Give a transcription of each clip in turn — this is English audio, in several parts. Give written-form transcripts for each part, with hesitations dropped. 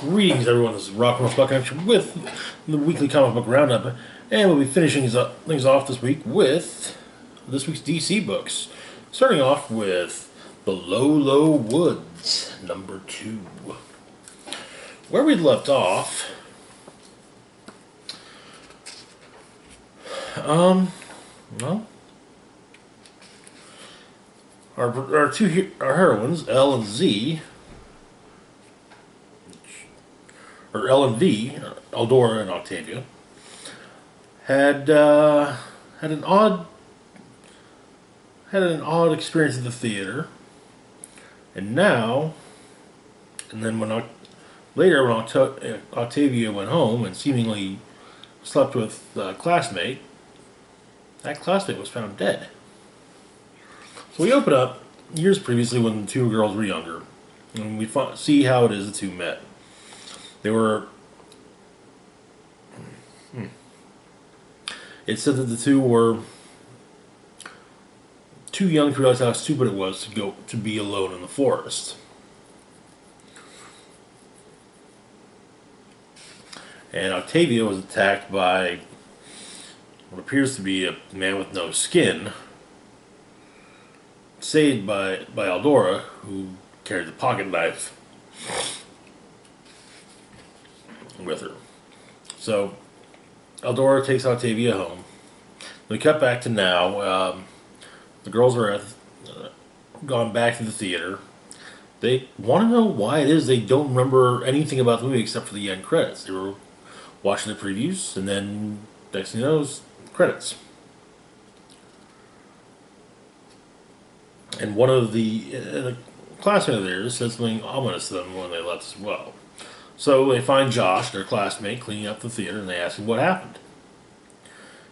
Greetings, everyone. This is Rock and Roll Spot Connection with the weekly comic book roundup, and we'll be finishing things off this week with this week's DC books. Starting off with The Low, Low Woods, number 2. Where we left off, well, our heroines, L and Z, or L and V, Eldora and Octavia, had an odd experience at the theater, and then later when Octavia went home and seemingly slept with a classmate, that classmate was found dead. So we open up years previously when the two girls were younger, and we see how it is the two met. They were. It said that the two were too young to realize how stupid it was to be alone in the forest. And Octavia was attacked by what appears to be a man with no skin, saved by Eldora, who carried the pocket knife with her. So Eldora takes Octavia home. We cut back to now. The girls are gone back to the theater. They want to know why it is they don't remember anything about the movie except for the end credits. They were watching the previews, and then next thing you know, credits. And one of the classmates of theirs said something ominous to them when they left as well. So they find Josh, their classmate, cleaning up the theater, and they ask him what happened.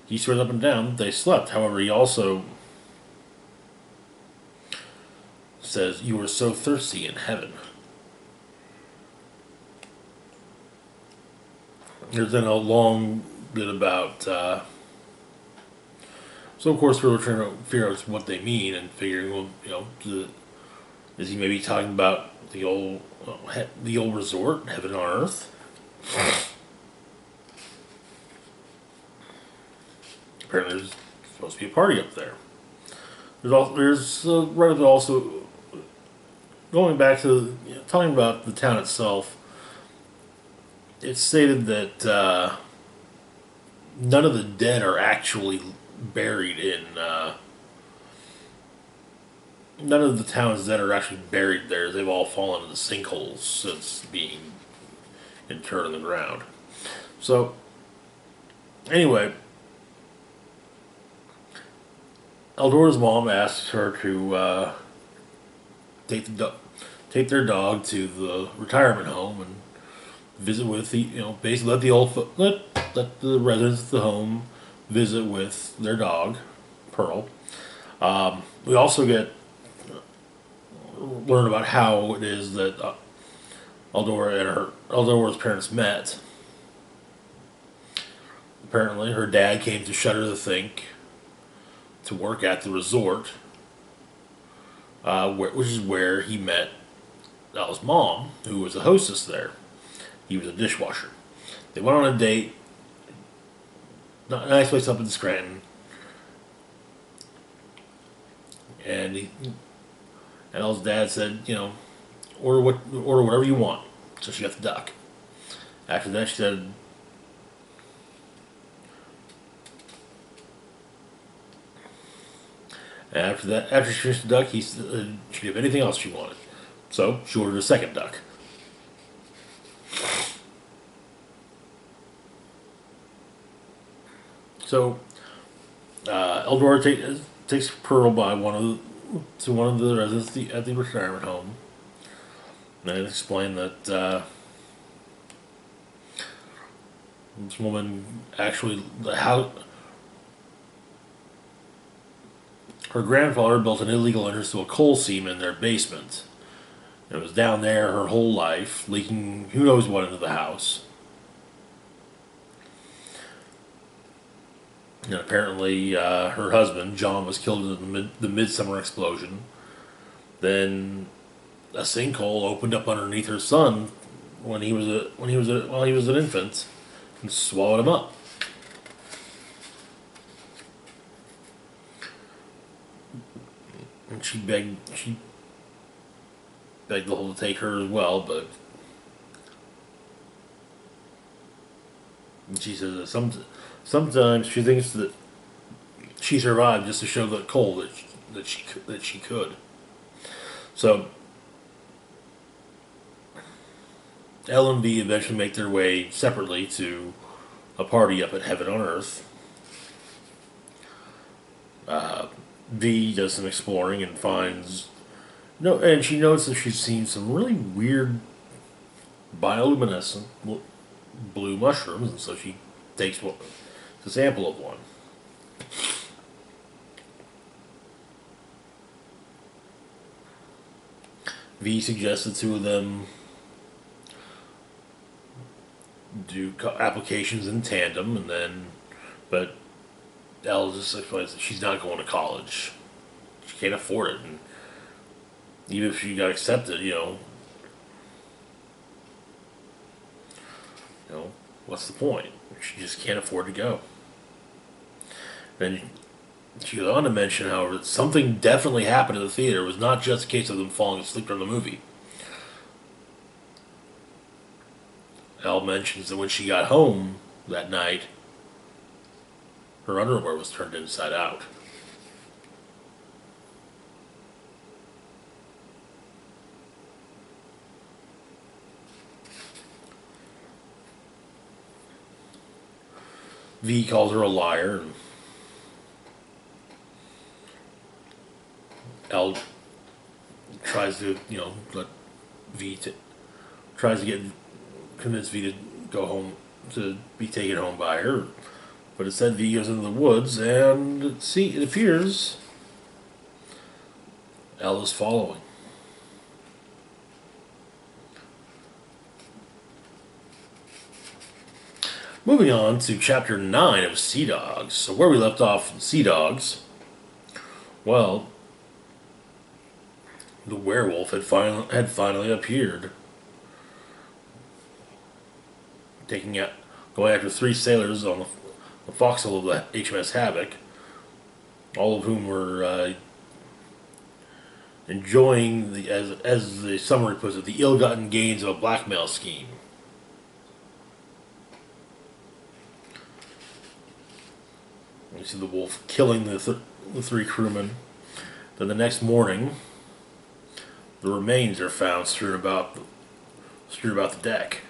He swears up and down they slept. However, he also says, "You were so thirsty in heaven." There's then a long bit about... so, of course, we're trying to figure out what they mean and figuring, well, is he maybe talking about the old resort, Heaven on Earth? Apparently, there's supposed to be a party up there. There's also going back to talking about the town itself. It's stated that none of the dead are actually buried in. None of the towns that are actually buried there. They've all fallen into sinkholes since being interred in the ground. So, anyway, Eldora's mom asks her to take their dog to the retirement home and visit with basically let the residents of the home visit with their dog, Pearl. We also learn about how it is that Eldora's parents met. Apparently, her dad came to Shudder to Think to work at the resort, which is where he met Ella's mom, who was a hostess there. He was a dishwasher. They went on a date. Nice place up in Scranton. And Ella's dad said, order whatever you want. So she got the duck. After that, she said, after she finished the duck, she could have anything else she wanted. So she ordered a second duck. So Eldora takes Pearl by one of the residents at the retirement home, and explain that this woman actually her grandfather built an illegal entrance to a coal seam in their basement. It was down there her whole life, leaking who knows what into the house. And apparently, her husband, John, was killed in the midsummer explosion. Then a sinkhole opened up underneath her son while he was an infant, and swallowed him up. And she begged the whole to take her as well, but she says that sometimes she thinks that she survived just to show the Cole that she could. So L and V eventually make their way separately to a party up at Heaven on Earth. V does some exploring and finds and she notices she's seen some really weird bioluminescent blue mushrooms, and so she takes a sample of one. V suggests the two of them do applications in tandem, but L just explains that she's not going to college. She can't afford it, and even if she got accepted, what's the point? She just can't afford to go. Then she goes on to mention, however, that something definitely happened at the theater. It was not just a case of them falling asleep during the movie. Elle mentions that when she got home that night, her underwear was turned inside out. V calls her a liar, and L tries to, let tries to convince V to go home, to be taken home by her. But instead, V goes into the woods, and it appears L is following. Moving on to Chapter 9 of Sea Dogs. So where we left off in Sea Dogs, well, the werewolf had finally appeared, going after 3 sailors on the forecastle of the HMS Havoc, all of whom were enjoying as the summary puts it, the ill-gotten gains of a blackmail scheme. You see the wolf killing the 3 crewmen. Then the next morning, the remains are found strewn about the deck.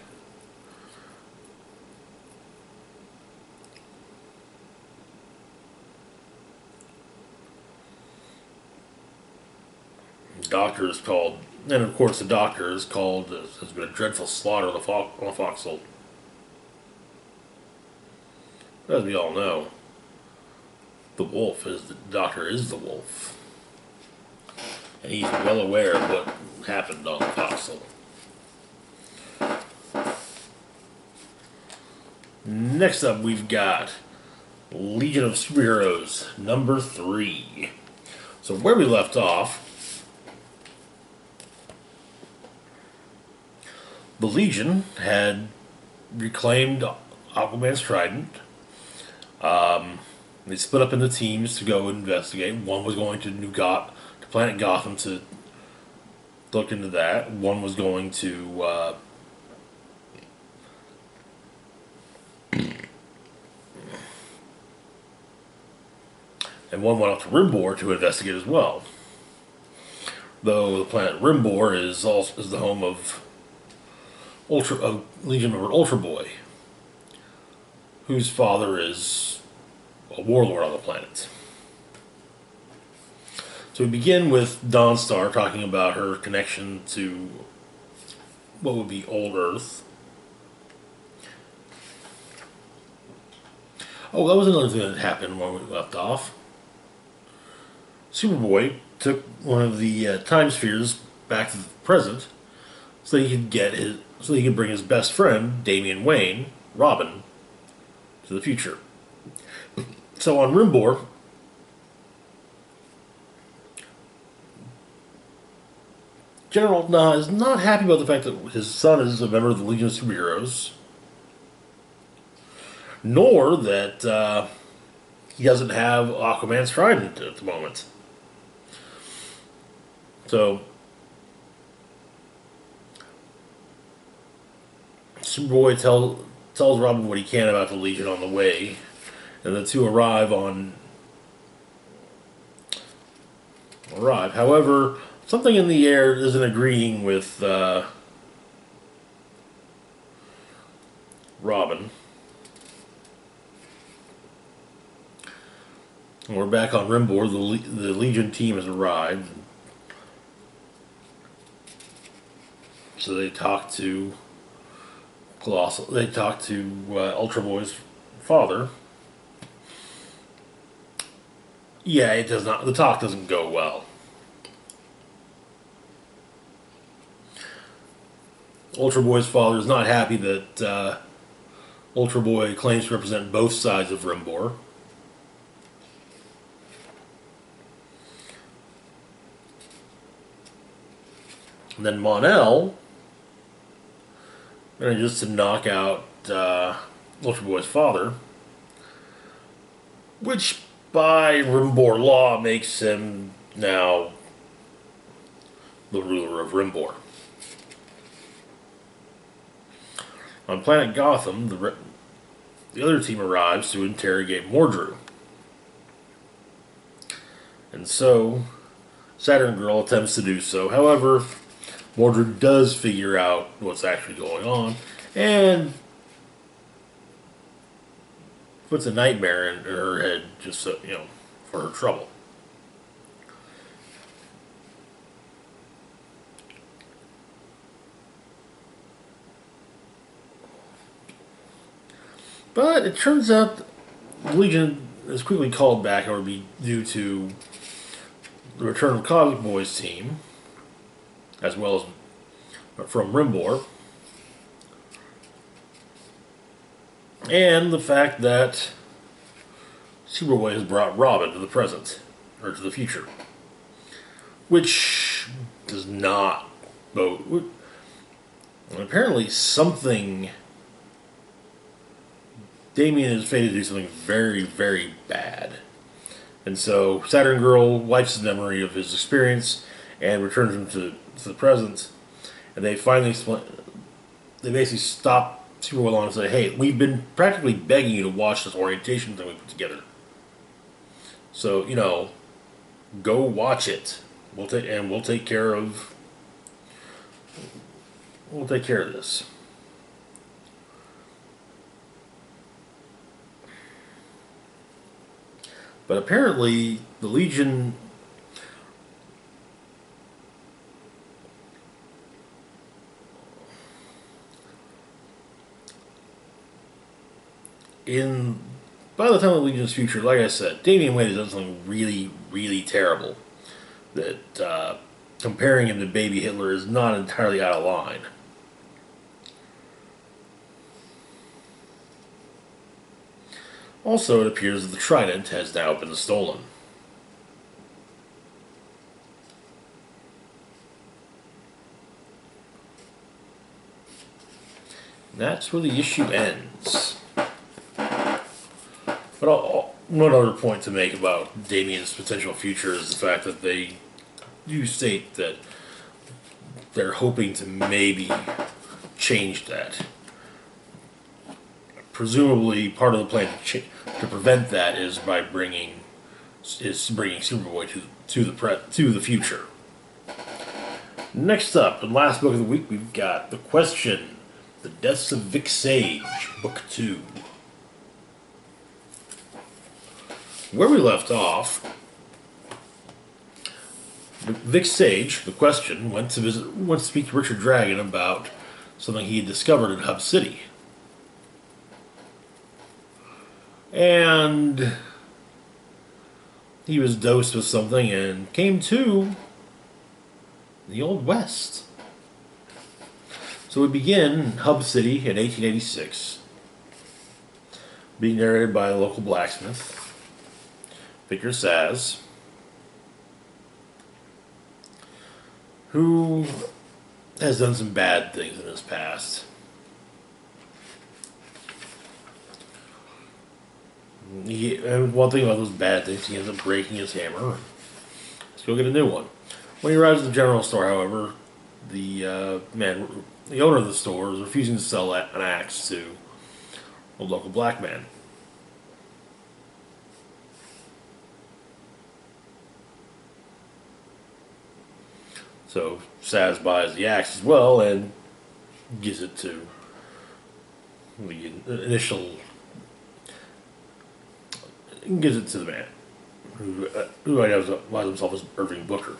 Doctor is called, and of course the doctor is called. There's been a dreadful slaughter on the forecastle. As we all know, the doctor is the wolf, and he's well aware of what happened on the forecastle. Next up, we've got Legion of Spiros, number 3. So where we left off, the Legion had reclaimed Aquaman's trident. They split up into teams to go investigate. One was going to Planet Gotham to look into that. One was going to and one went out to Rimbor to investigate as well. Though the planet Rimbor is the home of Legion member Ultra Boy, whose father is a warlord on the planet. So we begin with Dawnstar talking about her connection to what would be Old Earth. Oh, that was another thing that happened when we left off. Superboy took one of the time spheres back to the present so he could bring his best friend, Damian Wayne, Robin, to the future. So on Rimbor, General Na is not happy about the fact that his son is a member of the Legion of Superheroes, nor that he doesn't have Aquaman's trident at the moment. So, Superboy tells Robin what he can about the Legion on the way, and the two arrive. However, something in the air isn't agreeing with Robin. And we're back on Rimbor. The Legion team has arrived. So they talk to Colossal. They talk to Ultra Boy's father. Yeah, it does not. The talk doesn't go well. Ultra Boy's father is not happy that Ultra Boy claims to represent both sides of Rimbor. And then Mon-El manages to knock out Ultra Boy's father, which by Rimbor law makes him now the ruler of Rimbor. On planet Gotham, the other team arrives to interrogate Mordru. And so, Saturn Girl attempts to do so. However, Mordru does figure out what's actually going on and puts a nightmare in her head just so, for her trouble. But it turns out the Legion is quickly called back, and would be due to the return of Cosmic Boy's team, as well as from Rimbor, and the fact that Superboy has brought Robin to the present, or to the future, which does not bode. And apparently something... Damian is fated to do something very, very bad. And so Saturn Girl wipes his memory of his experience and returns him to the present. And they finally they basically stop Superboy along and say, hey, we've been practically begging you to watch this orientation thing we put together. So, go watch it. We'll take care of this. But apparently, the Legion by the time of the Legion's future, like I said, Damian Wayne has done something really, really terrible. That comparing him to Baby Hitler is not entirely out of line. Also, it appears that the Trident has now been stolen. And that's where the issue ends. But one other point to make about Damian's potential future is the fact that they do state that they're hoping to maybe change that. Presumably, part of the plan to prevent that is by bringing Superboy to the future. Next up, the last book of the week, we've got The Question: The Deaths of Vic Sage, Book 2. Where we left off, Vic Sage, The Question, went to speak to Richard Dragon about something he had discovered in Hub City. And he was dosed with something and came to the Old West. So we begin in Hub City in 1886, being narrated by a local blacksmith, Vicar Saz. who has done some bad things in his past. And one thing about those bad things, he ends up breaking his hammer. Let's go get a new one. When he arrives at the general store, however, the owner of the store, is refusing to sell an axe to a local black man. So Saz buys the axe as well and gives it to the initial. Gives it to the man who identifies himself as Irving Booker.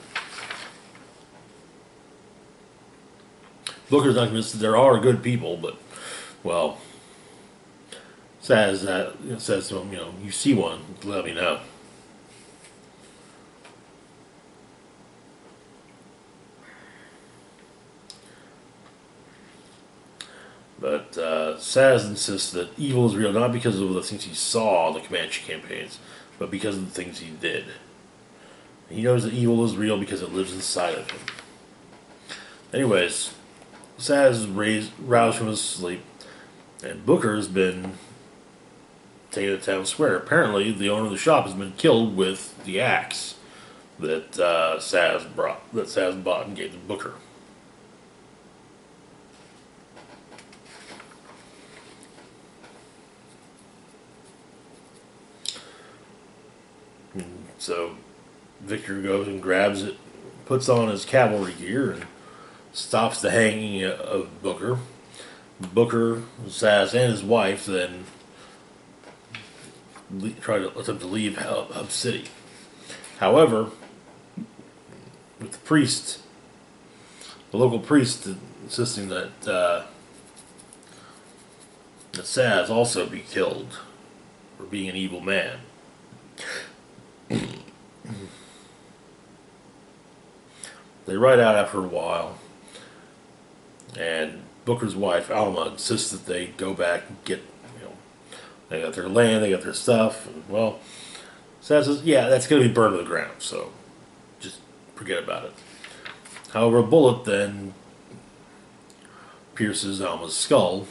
Booker's not convinced that there are good people, but, well, says to him, you see one, let me know. But Saz insists that evil is real not because of the things he saw in the Comanche campaigns, but because of the things he did. He knows that evil is real because it lives inside of him. Anyways, Saz is roused from his sleep, and Booker has been taken to town square. Apparently, the owner of the shop has been killed with the axe that Saz bought and gave to Booker. So Victor goes and grabs it, puts on his cavalry gear, and stops the hanging of Booker. Booker, Saz, and his wife then try to attempt to leave Hub City. However, with the local priest insisting that Saz also be killed for being an evil man. They ride out after a while, and Booker's wife, Alma, insists that they go back and get, they got their land, they got their stuff, and, well, Saz says, yeah, that's going to be burned to the ground, so just forget about it. However, a bullet then pierces Alma's skull.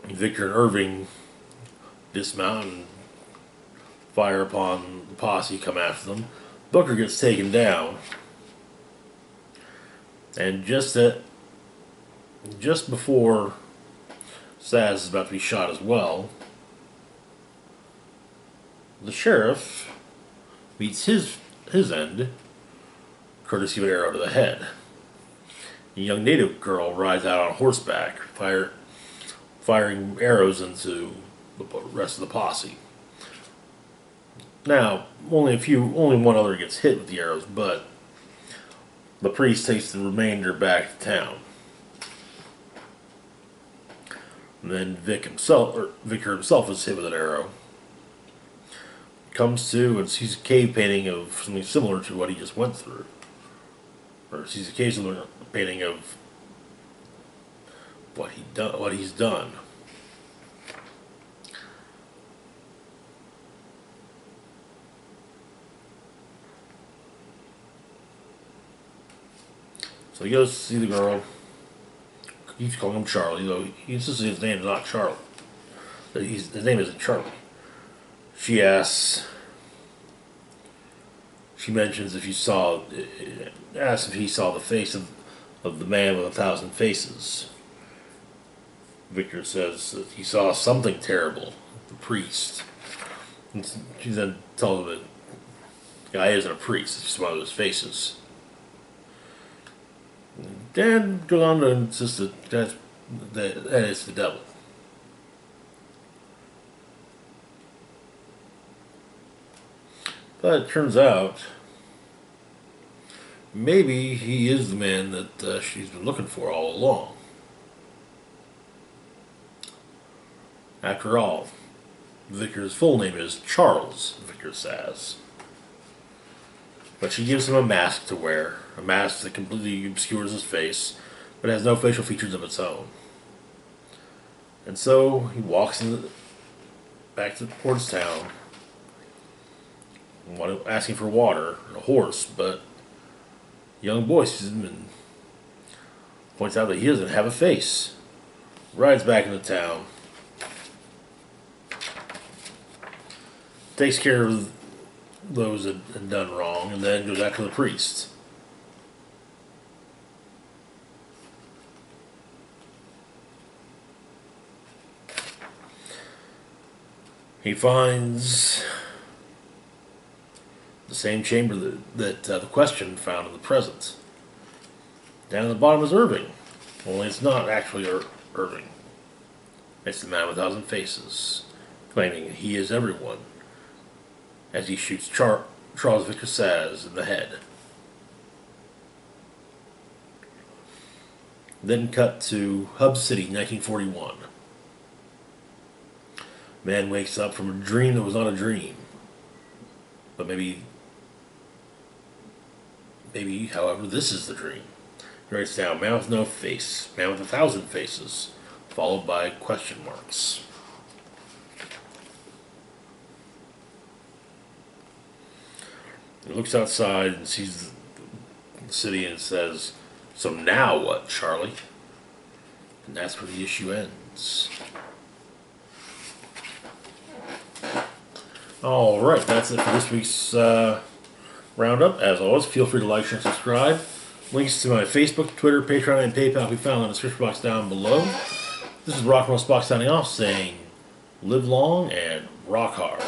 Victor and Irving dismount and fire upon the posse, come after them. Booker gets taken down, and just before Saz is about to be shot as well, the sheriff meets his end, courtesy of an arrow to the head. A young native girl rides out on horseback, firing arrows into the rest of the posse. Now, only one other gets hit with the arrows, but the priest takes the remainder back to town. And then Victor himself is hit with an arrow. Comes to and sees a cave painting of something similar to what he just went through. Or sees a cave painting of what he's done. So he goes to see the girl. He keeps calling him Charlie, though he insists his name is not Charlie. His name isn't Charlie. She asks. She mentions asks if he saw the face of the man with 1,000 faces. Victor says that he saw something terrible, the priest. And she then tells him that the guy isn't a priest, it's just one of his faces. Dan goes on to insist that it's the devil. But it turns out maybe he is the man that she's been looking for all along. After all, Victor's full name is Charles Victor Saz. But she gives him a mask to wear, a mask that completely obscures his face, but has no facial features of its own. And so he walks back towards town, asking for water and a horse, but young boy sees him and points out that he doesn't have a face. Rides back into town. Takes care of those that had done wrong, and then goes after the priest. He finds the same chamber that the question found in the present. Down at the bottom is Irving, only it's not actually Irving. It's the man with 1,000 faces, claiming he is everyone, as he shoots Charles Vic Sage in the head. Then cut to Hub City, 1941. Man wakes up from a dream that was not a dream. But maybe, however, this is the dream. He writes down, man with no face, man with 1,000 faces, followed by question marks. He looks outside and sees the city and says, so now what, Charlie? And that's where the issue ends. Alright, that's it for this week's roundup. As always, feel free to like, share, and subscribe. Links to my Facebook, Twitter, Patreon, and PayPal will be found in the description box down below. This is Rock and Roll Spock signing off, saying live long and rock hard.